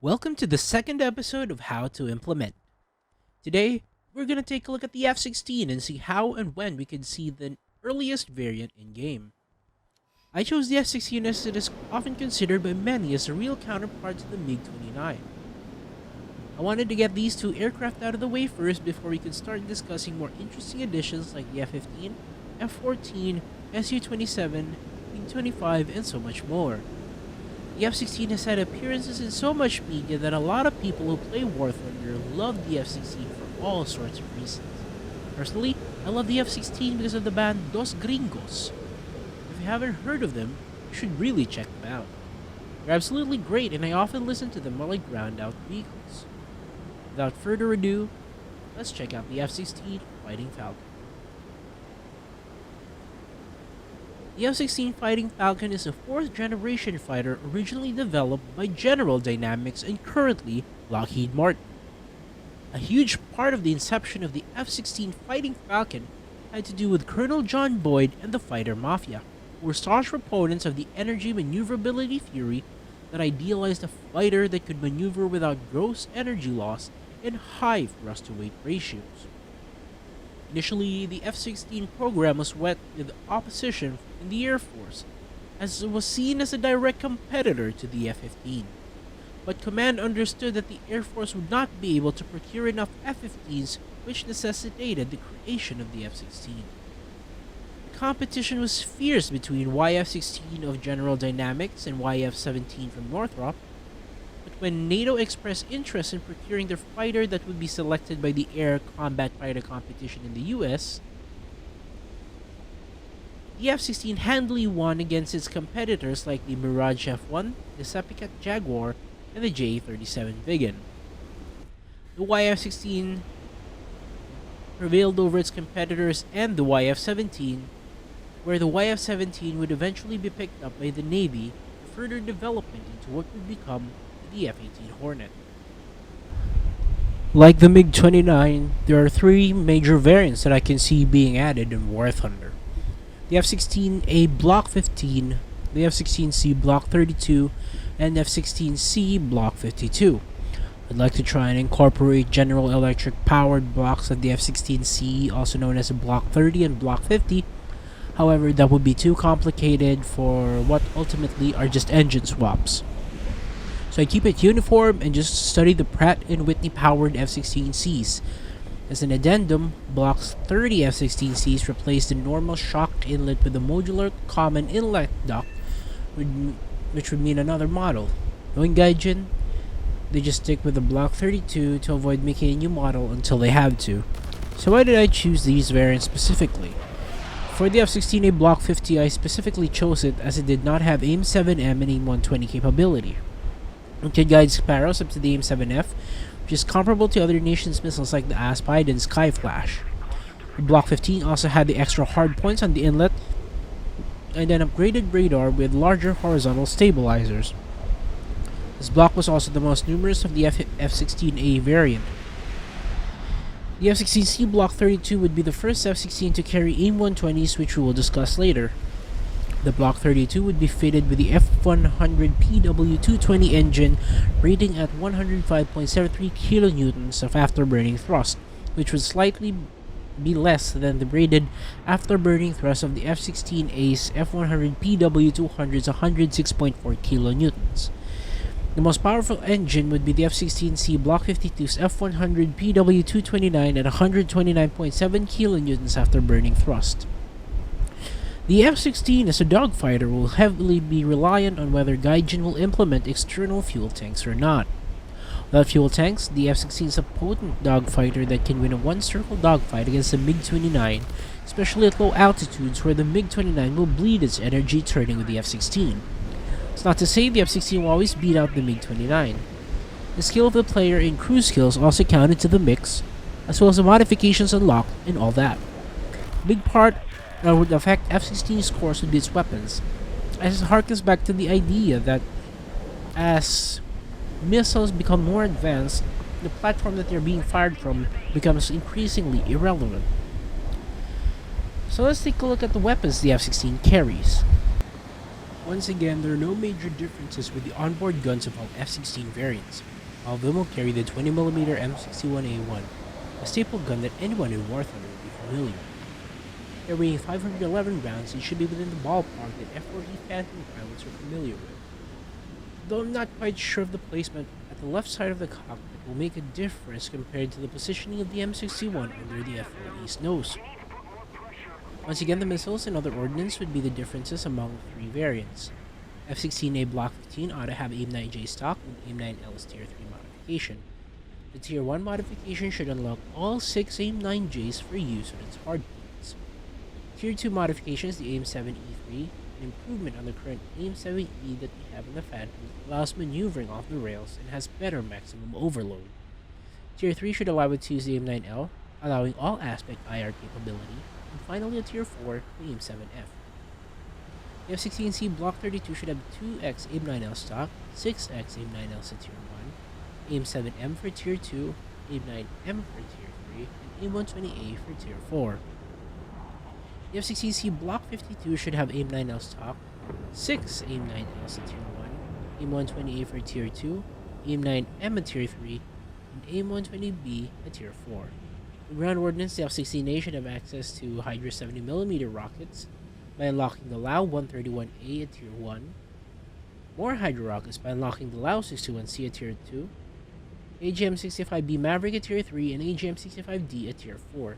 Welcome to the second episode of How to Implement. Today, we're going to take a look at the F-16 and see how and when we can see the earliest variant in-game. I chose the F-16 as it is often considered by many as a real counterpart to the MiG-29. I wanted to get these two aircraft out of the way first before we could start discussing more interesting additions like the F-15, F-14, Su-27, MiG-25, and so much more. The F-16 has had appearances in so much media that a lot of people who play War Thunder love the F-16 for all sorts of reasons. Personally, I love the F-16 because of the band Dos Gringos. If you haven't heard of them, you should really check them out. They're absolutely great and I often listen to them while I ground out vehicles. Without further ado, let's check out the F-16 Fighting Falcon. The F-16 Fighting Falcon is a 4th generation fighter originally developed by General Dynamics and currently Lockheed Martin. A huge part of the inception of the F-16 Fighting Falcon had to do with Colonel John Boyd and the Fighter Mafia, who were staunch proponents of the energy maneuverability theory that idealized a fighter that could maneuver without gross energy loss and high thrust-to-weight ratios. Initially, the F-16 program was met with opposition in the Air Force, as it was seen as a direct competitor to the F-15. But Command understood that the Air Force would not be able to procure enough F-15s, which necessitated the creation of the F-16. The competition was fierce between YF-16 of General Dynamics and YF-17 from Northrop, but when NATO expressed interest in procuring their fighter that would be selected by the Air Combat Fighter competition in the US, the F-16 handily won against its competitors like the Mirage F-1, the Seppicat Jaguar, and the J-37 Viggen. The YF-16 prevailed over its competitors and the YF-17, where the YF-17 would eventually be picked up by the Navy for further development into what would become the F-18 Hornet. Like the MiG-29, there are 3 major variants that I can see being added in War Thunder. The F-16A Block 15, the F-16C Block 32, and F-16C Block 52. I'd like to try and incorporate General Electric powered blocks of the F-16C, also known as Block 30 and Block 50. However, that would be too complicated for what ultimately are just engine swaps. So I keep it uniform and just study the Pratt & Whitney powered F-16Cs. As an addendum, Block's 30 F-16Cs replaced the normal shocked inlet with a modular common inlet duct, which would mean another model. Knowing Gaijin, they just stick with the Block 32 to avoid making a new model until they have to. So why did I choose these variants specifically? For the F-16A Block 50, I specifically chose it as it did not have AIM-7M and AIM-120 capability. It could guide Sparrows up to the AIM-7F, which is comparable to other nations' missiles like the Aspide and Skyflash. The Block 15 also had the extra hard points on the inlet and an upgraded radar with larger horizontal stabilizers. This block was also the most numerous of the F-16A variant. The F-16C Block 32 would be the first F-16 to carry AIM-120s, which we will discuss later. The Block 32 would be fitted with the F-100 PW220 engine rating at 105.73 kilonewtons of afterburning thrust, which would slightly be less than the rated afterburning thrust of the F-16A's F-100 PW200's 106.4 kilonewtons. The most powerful engine would be the F-16C Block 52's F-100 PW229 at 129.7 kilonewtons afterburning thrust. The F-16 as a dogfighter will heavily be reliant on whether Gaijin will implement external fuel tanks or not. Without fuel tanks, the F-16 is a potent dogfighter that can win a one-circle dogfight against the MiG-29, especially at low altitudes where the MiG-29 will bleed its energy turning with the F-16. It's not to say the F-16 will always beat out the MiG-29. The skill of the player and crew skills also count into the mix, as well as the modifications unlocked and all that. A big part that would affect F-16's scores would be its weapons, as it harkens back to the idea that as missiles become more advanced, the platform that they're being fired from becomes increasingly irrelevant. So let's take a look at the weapons the F-16 carries. Once again, there are no major differences with the onboard guns of all F-16 variants. All of them will carry the 20mm M61A1, a staple gun that anyone in War Thunder will be familiar with. Carrying 511 rounds, it should be within the ballpark that F-4E Phantom pilots are familiar with. Though I'm not quite sure of the placement at the left side of the cockpit will make a difference compared to the positioning of the M61 under the F-4E's nose. Once again, the missiles and other ordnance would be the differences among the three variants. F-16A Block 15 ought to have AIM-9J stock with AIM-9L's Tier 3 modification. The Tier 1 modification should unlock all 6 AIM-9Js for use on its hardpoints. Tier 2 modification is the AIM-7E3, an improvement on the current AIM-7E that we have in the Phantom that allows maneuvering off the rails and has better maximum overload. Tier 3 should allow it to use the AIM-9L, allowing all aspect IR capability, and finally a Tier 4, the AIM-7F. The F-16C Block 32 should have 2x AIM-9L stock, 6x AIM-9Ls at Tier 1, AIM-7M for Tier 2, AIM-9M for Tier 3, and AIM-120A for Tier 4. The F-16C Block 52 should have AIM-9L stock, 6 AIM-9Ls at Tier 1, AIM-120A for Tier 2, AIM-9M at Tier 3, and AIM-120B at Tier 4. For ground ordnance, the F-16A should have access to Hydra 70mm rockets by unlocking the LAU 131A at Tier 1, more Hydra rockets by unlocking the LAU 61C at Tier 2, AGM-65B Maverick at Tier 3, and AGM-65D at Tier 4.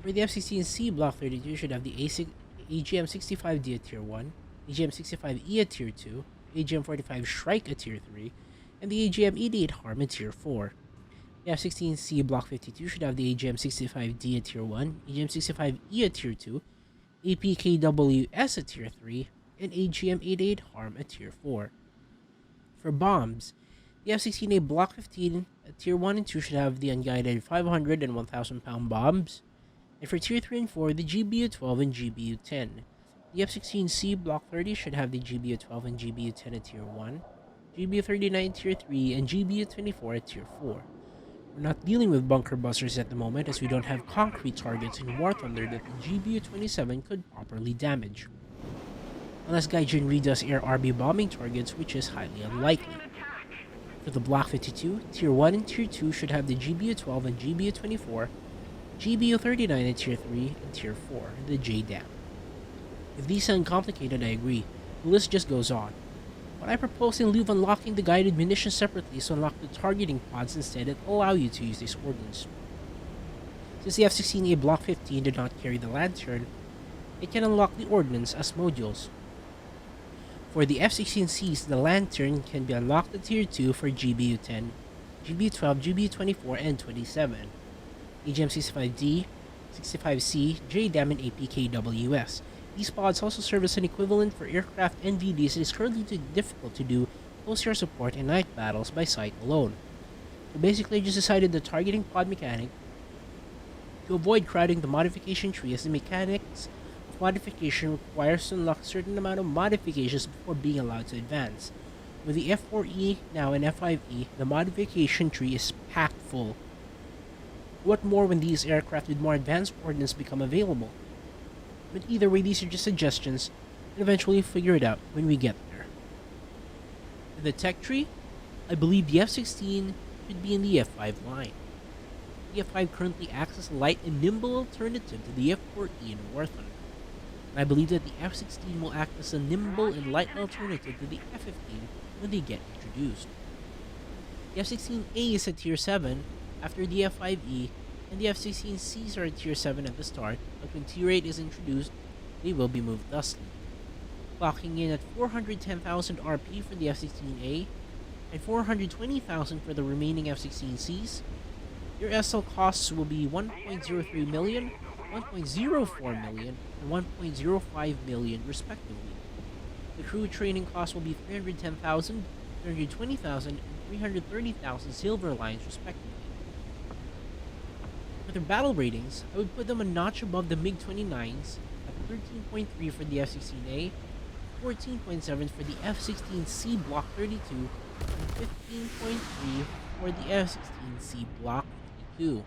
For the F-16C Block 32 should have the AGM-65D at Tier 1, AGM-65E at Tier 2, AGM-45 Shrike at Tier 3, and the AGM-88 Harm at Tier 4. The F-16C Block 52 should have the AGM-65D at Tier 1, AGM-65E at Tier 2, APKWS at Tier 3, and AGM-88 Harm at Tier 4. For bombs, the F-16A Block 15 at Tier 1 and 2 should have the unguided 500 and 1,000 pound bombs, and for Tier 3 and 4, the GBU-12 and GBU-10. The F-16C Block 30 should have the GBU-12 and GBU-10 at Tier 1, GBU-39 at Tier 3, and GBU-24 at Tier 4. We're not dealing with bunker busters at the moment as we don't have concrete targets in War Thunder that the GBU-27 could properly damage. Unless Gaijin redoes air RB bombing targets, which is highly unlikely. For the Block 52, Tier 1 and Tier 2 should have the GBU-12 and GBU-24, GBU-39 at Tier 3, and Tier 4, the JDAM. If these sound complicated, I agree. The list just goes on. But I propose in lieu of unlocking the guided munitions separately, so unlock the targeting pods instead that allow you to use this ordnance. Since the F-16A Block 15 did not carry the lantern, it can unlock the ordnance as modules. For the F-16Cs, the lantern can be unlocked at Tier 2 for GBU-10, GBU-12, GBU-24, and 27, AGM-65D, 65C, JDAM, and APKWS. These pods also serve as an equivalent for aircraft NVDs that is currently too difficult to do close-air support and night battles by sight alone. So basically I just decided the targeting pod mechanic to avoid crowding the modification tree, as the mechanics of modification requires to unlock a certain amount of modifications before being allowed to advance. With the F4E now and F5E, the modification tree is packed full. What more when these aircraft with more advanced ordnance become available? But either way, these are just suggestions, and eventually we'll figure it out when we get there. In the tech tree, I believe the F-16 should be in the F5 line. The F5 currently acts as a light and nimble alternative to the F-4E in War Thunder, and I believe that the F-16 will act as a nimble and light alternative to the F-15 when they get introduced. The F-16A is at Tier 7 after the F-5E, and the F-16Cs are at Tier 7 at the start, but when Tier 8 is introduced, they will be moved thusly. Clocking in at 410,000 RP for the F-16A, and 420,000 for the remaining F-16Cs, your SL costs will be 1.03 million, 1.04 million, and 1.05 million respectively. The crew training cost will be 310,000, 320,000, and 330,000 silver lines respectively. For their battle ratings, I would put them a notch above the MiG-29s at 13.3 for the F-16A, 14.7 for the F-16C Block 32, and 15.3 for the F-16C Block 52.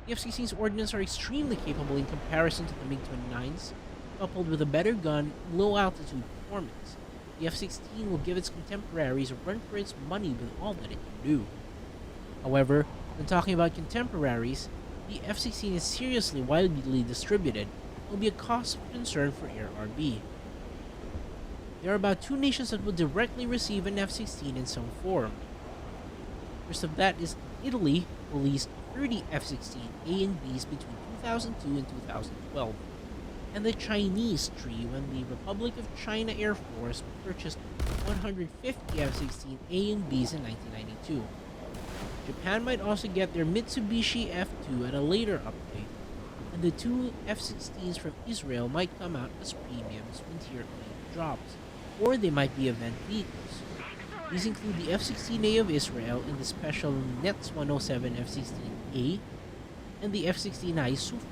The F-16's ordnance are extremely capable in comparison to the MiG-29s, coupled with a better gun, low altitude performance. The F-16 will give its contemporaries a run for its money with all that it can do. However, when talking about contemporaries, the F-16 is seriously widely distributed and will be a cause of concern for Air RB. There are about 2 nations that will directly receive an F-16 in some form. First of that is Italy, who released 30 F-16 A and Bs between 2002 and 2012, and the Chinese tree when the Republic of China Air Force purchased 150 F-16 A and Bs in 1992. Japan might also get their Mitsubishi F2 at a later update, and the 2 F-16s from Israel might come out as premiums when Tier 8 drops, or they might be event vehicles. These include the F-16A of Israel and the special NETS 107 F-16A, and the F-16I Sufi.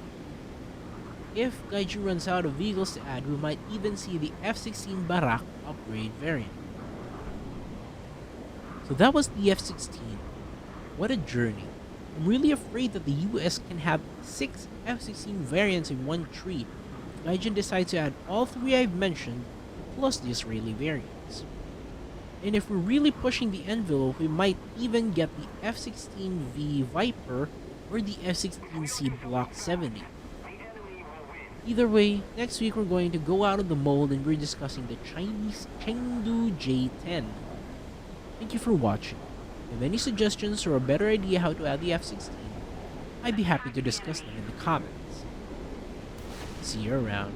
If Gaiju runs out of vehicles to add, we might even see the F-16 Barak upgrade variant. So that was the F-16. What a journey. I'm really afraid that the US can have 6 F-16 variants in one tree if Gaijin decides to add all 3 I've mentioned, plus the Israeli variants. And if we're really pushing the envelope, we might even get the F-16V Viper or the F-16C Block 70. Either way, next week we're going to go out of the mold and we're discussing the Chinese Chengdu J-10. Thank you for watching. If you have any suggestions or a better idea how to add the F-16, I'd be happy to discuss them in the comments. See you around.